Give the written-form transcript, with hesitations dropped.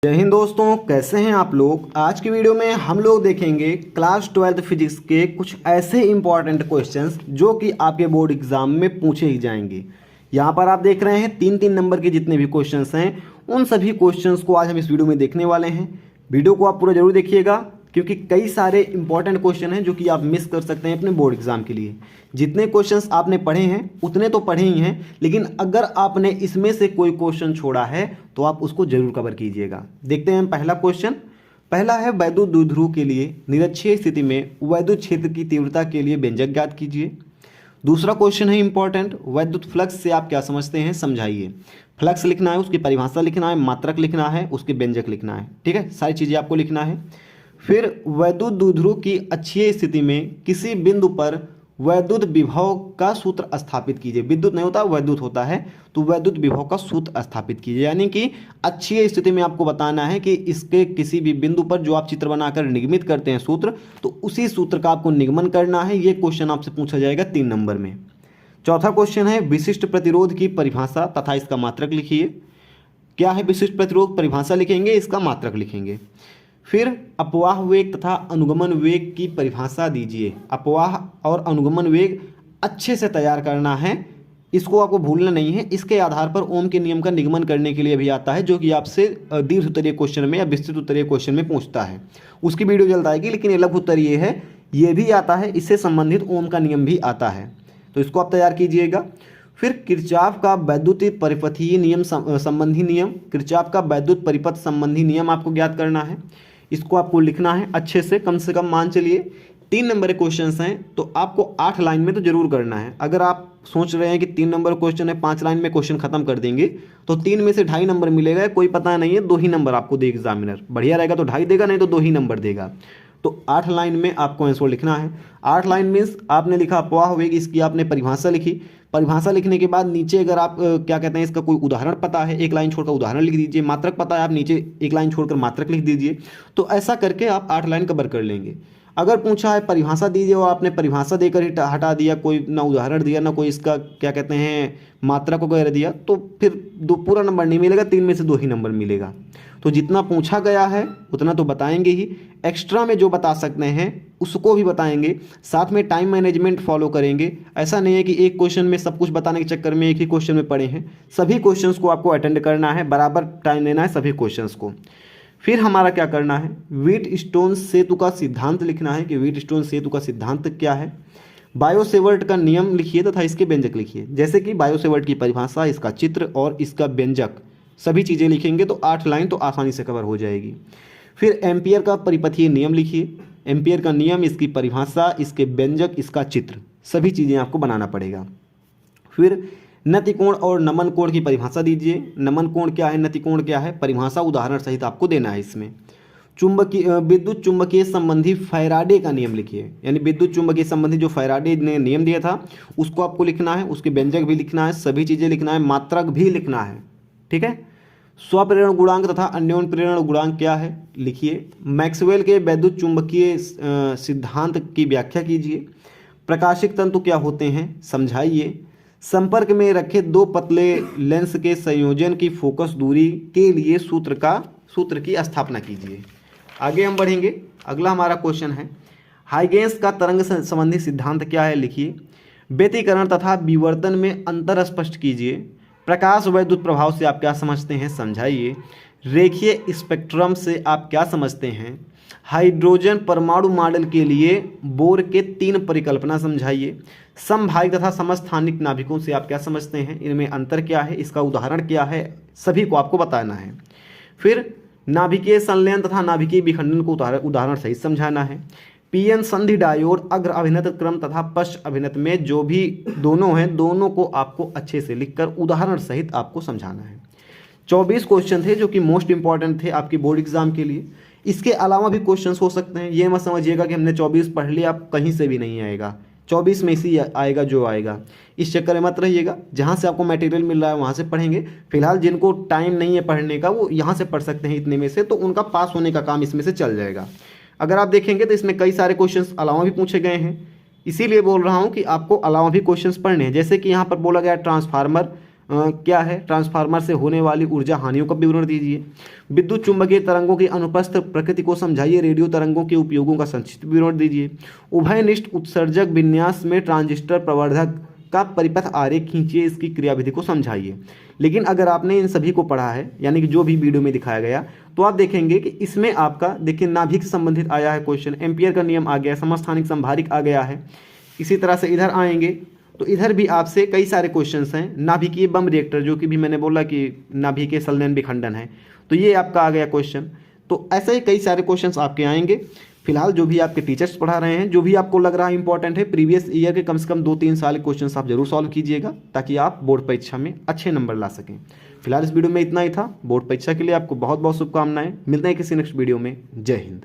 जय हिंद दोस्तों, कैसे हैं आप लोग। आज की वीडियो में हम लोग देखेंगे क्लास 12th फिजिक्स के कुछ ऐसे इंपॉर्टेंट क्वेश्चंस जो कि आपके बोर्ड एग्जाम में पूछे ही जाएंगे। यहाँ पर आप देख रहे हैं 3-3 नंबर के जितने भी क्वेश्चंस हैं उन सभी क्वेश्चंस को आज हम इस वीडियो में देखने वाले हैं। वीडियो को आप पूरा जरूर देखिएगा क्योंकि कई सारे इंपॉर्टेंट क्वेश्चन हैं जो कि आप मिस कर सकते हैं अपने बोर्ड एग्जाम के लिए। जितने क्वेश्चंस आपने पढ़े हैं उतने तो पढ़े ही हैं, लेकिन अगर आपने इसमें से कोई क्वेश्चन छोड़ा है तो आप उसको जरूर कवर कीजिएगा। देखते हैं पहला क्वेश्चन। पहला है वैद्युत द्विध्रुव के लिए निरक्षीय स्थिति में वैद्युत क्षेत्र की तीव्रता के लिए व्यंजक ज्ञात कीजिए। दूसरा क्वेश्चन है इंपॉर्टेंट, वैद्युत फ्लक्स से आप क्या समझते हैं समझाइए। फ्लक्स लिखना है, उसकी परिभाषा लिखना है, मात्रक लिखना है, उसके व्यंजक लिखना है। ठीक है, सारी चीज़ें आपको लिखना है। फिर वैद्युत द्विध्रुव की अक्षीय स्थिति में किसी बिंदु पर वैद्युत विभव का सूत्र स्थापित कीजिए। विद्युत नहीं होता, वैद्युत होता है, तो वैद्युत विभव का सूत्र स्थापित कीजिए। यानी कि अक्षीय स्थिति में आपको बताना है कि इसके किसी भी बिंदु पर जो आप चित्र बनाकर निगमित करते हैं सूत्र, तो उसी सूत्र का आपको निगमन करना है। ये क्वेश्चन आपसे पूछा जाएगा 3 नंबर में। चौथा क्वेश्चन है विशिष्ट प्रतिरोध की परिभाषा तथा इसका मात्रक लिखिए। क्या है विशिष्ट प्रतिरोध, परिभाषा लिखेंगे, इसका मात्रक लिखेंगे। फिर अपवाह वेग तथा अनुगमन वेग की परिभाषा दीजिए। अपवाह और अनुगमन वेग अच्छे से तैयार करना है, इसको आपको भूलना नहीं है। इसके आधार पर ओम के नियम का निगमन करने के लिए भी आता है, जो कि आपसे दीर्घ उत्तरीय क्वेश्चन में या विस्तृत उत्तरीय क्वेश्चन में पूछता है। उसकी वीडियो जल्द आएगी, लेकिन ये लघु उत्तरीय है, ये भी आता है, इससे संबंधित ओम का नियम भी आता है, तो इसको आप तैयार कीजिएगा। फिर किरचॉफ का वैद्युत परिपथीय नियम संबंधी नियम, किरचॉफ का वैद्युत परिपथ संबंधी नियम आपको ज्ञात करना है। इसको आपको लिखना है अच्छे से कम मान चलिए 3 नंबर के क्वेश्चंस हैं, तो आपको 8 लाइन में तो जरूर करना है। अगर आप सोच रहे हैं कि 3 नंबर क्वेश्चन है 5 लाइन में क्वेश्चन खत्म कर देंगे, तो 3 में से 2.5 नंबर मिलेगा, कोई पता नहीं है, 2 ही नंबर आपको दे एग्जामिनर। बढ़िया रहेगा तो 2.5 देगा, नहीं तो 2 ही नंबर देगा। तो 8 लाइन में आपको आंसर लिखना है। 8 लाइन मीन्स आपने लिखा अपवाह वेग, इसकी आपने परिभाषा लिखी। परिभाषा लिखने के बाद नीचे अगर आप क्या कहते हैं, इसका कोई उदाहरण पता है, 1 लाइन छोड़कर उदाहरण लिख दीजिए। मात्रक पता है, आप नीचे 1 लाइन छोड़कर मात्रक लिख दीजिए। तो ऐसा करके आप 8 लाइन कवर कर लेंगे। अगर पूछा है परिभाषा दीजिए और आपने परिभाषा देकर ही हटा दिया, कोई ना उदाहरण दिया ना कोई इसका क्या कहते हैं मात्रक वगैरह दिया, तो फिर पूरा नंबर नहीं मिलेगा, 3 में से 2 ही नंबर मिलेगा। तो जितना पूछा गया है उतना तो बताएंगे ही, एक्स्ट्रा में जो बता सकते हैं उसको भी बताएंगे, साथ में टाइम मैनेजमेंट फॉलो करेंगे। ऐसा नहीं है कि एक क्वेश्चन में सब कुछ बताने के चक्कर में एक ही क्वेश्चन में पढ़े हैं, सभी क्वेश्चंस को आपको अटेंड करना है, बराबर टाइम देना है सभी क्वेश्चंस को। फिर हमारा क्या करना है, व्हीटस्टोन सेतु का सिद्धांत लिखना है कि व्हीटस्टोन सेतु का सिद्धांत क्या है। बायोसेवर्ट का नियम लिखिए तथा इसके व्यंजक लिखिए। जैसे कि बायोसेवर्ट की परिभाषा, इसका चित्र और इसका व्यंजक, सभी चीज़ें लिखेंगे तो 8 लाइन तो आसानी से कवर हो जाएगी। फिर एम्पियर का परिपथीय नियम लिखिए। एम्पियर का नियम, इसकी परिभाषा, इसके व्यंजक, इसका चित्र, सभी चीज़ें आपको बनाना पड़ेगा। फिर नतिकोण और नमन कोण की परिभाषा दीजिए। नमन कोण क्या है, नतिकोण क्या है, परिभाषा उदाहरण सहित आपको देना है इसमें। चुंबकीय विद्युत चुंबकीय संबंधी फैराडे का नियम लिखिए। यानी विद्युत चुंबकीय संबंधी जो फैराडे ने नियम दिया था उसको आपको लिखना है, उसके व्यंजक भी लिखना है, सभी चीज़ें लिखना है, मात्रक भी लिखना है। ठीक है। स्वप्रेरण गुणांक तथा अन्योन्य प्रेरण गुणांक क्या है लिखिए। मैक्सवेल के वैद्युत चुंबकीय सिद्धांत की व्याख्या कीजिए। प्रकाशिक तंतु क्या होते हैं समझाइए। संपर्क में रखे 2 पतले लेंस के संयोजन की फोकस दूरी के लिए सूत्र की स्थापना कीजिए। आगे हम बढ़ेंगे। अगला हमारा क्वेश्चन है हाइगेंस का तरंग संबंधी सिद्धांत क्या है लिखिए। व्यतिकरण तथा विवर्तन में अंतर स्पष्ट कीजिए। प्रकाश वैद्युत प्रभाव से आप क्या समझते हैं समझाइए। रेखीय स्पेक्ट्रम से आप क्या समझते हैं। हाइड्रोजन परमाणु मॉडल के लिए बोर के 3 परिकल्पना समझाइए। समभागी तथा समस्थानिक नाभिकों से आप क्या समझते हैं, इनमें अंतर क्या है, इसका उदाहरण क्या है, सभी को आपको बताना है। फिर नाभिकीय संलयन तथा नाभिकीय विखंडन को उदाहरण सहित समझाना है। पीएन संधि डायोड अग्र अभिनत क्रम तथा पश्च अभिनत में जो भी दोनों हैं, दोनों को आपको अच्छे से लिखकर उदाहरण सहित आपको समझाना है। 24 क्वेश्चन थे जो कि मोस्ट इंपॉर्टेंट थे आपके बोर्ड एग्जाम के लिए। इसके अलावा भी क्वेश्चंस हो सकते हैं, ये मत समझिएगा कि हमने 24 पढ़ लिया, आप कहीं से भी नहीं आएगा, 24 में इसी आएगा जो आएगा। इस चक्कर में मत रहिएगा, जहाँ से आपको मटेरियल मिल रहा है वहाँ से पढ़ेंगे। फिलहाल जिनको टाइम नहीं है पढ़ने का वो यहाँ से पढ़ सकते हैं इतने में से, तो उनका पास होने का काम इसमें से चल जाएगा। अगर आप देखेंगे तो इसमें कई सारे क्वेश्चंस अलावा भी पूछे गए हैं, इसीलिए बोल रहा हूँ कि आपको अलावा भी क्वेश्चंस पढ़ने हैं। जैसे कि यहाँ पर बोला गया ट्रांसफार्मर क्या है, ट्रांसफार्मर से होने वाली ऊर्जा हानियों का विवरण दीजिए। विद्युत चुंबकीय तरंगों की अनुपस्थ प्रकृति को समझाइए। रेडियो तरंगों के उपयोगों का संक्षिप्त विवरण दीजिए। उभयनिष्ठ उत्सर्जक विन्यास में ट्रांजिस्टर प्रवर्धक का परिपथ आरेख खींचिए, इसकी क्रियाविधि को समझाइए। लेकिन अगर आपने इन सभी को पढ़ा है, यानी कि जो भी वीडियो में दिखाया गया, तो आप देखेंगे कि इसमें आपका देखिए नाभिक से संबंधित आया है क्वेश्चन, एम्पियर का नियम आ गया, समस्थानिक संभारिक आ गया है। इसी तरह से इधर आएंगे तो इधर भी आपसे कई सारे क्वेश्चंस हैं। नाभिकीय बम रिएक्टर, जो कि भी मैंने बोला कि नाभिकीय संलयन विखंडन है, तो ये आपका आ गया क्वेश्चन। तो ऐसे ही कई सारे क्वेश्चंस आपके आएंगे। फिलहाल जो भी आपके टीचर्स पढ़ा रहे हैं, जो भी आपको लग रहा है इंपॉर्टेंट है, प्रीवियस ईयर के कम से कम 2-3 साल के क्वेश्चंस आप जरूर सॉल्व कीजिएगा, ताकि आप बोर्ड परीक्षा में अच्छे नंबर ला सकें। फिलहाल इस वीडियो में इतना ही था। बोर्ड परीक्षा के लिए आपको बहुत बहुत शुभकामनाएं। मिलते हैं किसी नेक्स्ट वीडियो में। जय हिंद।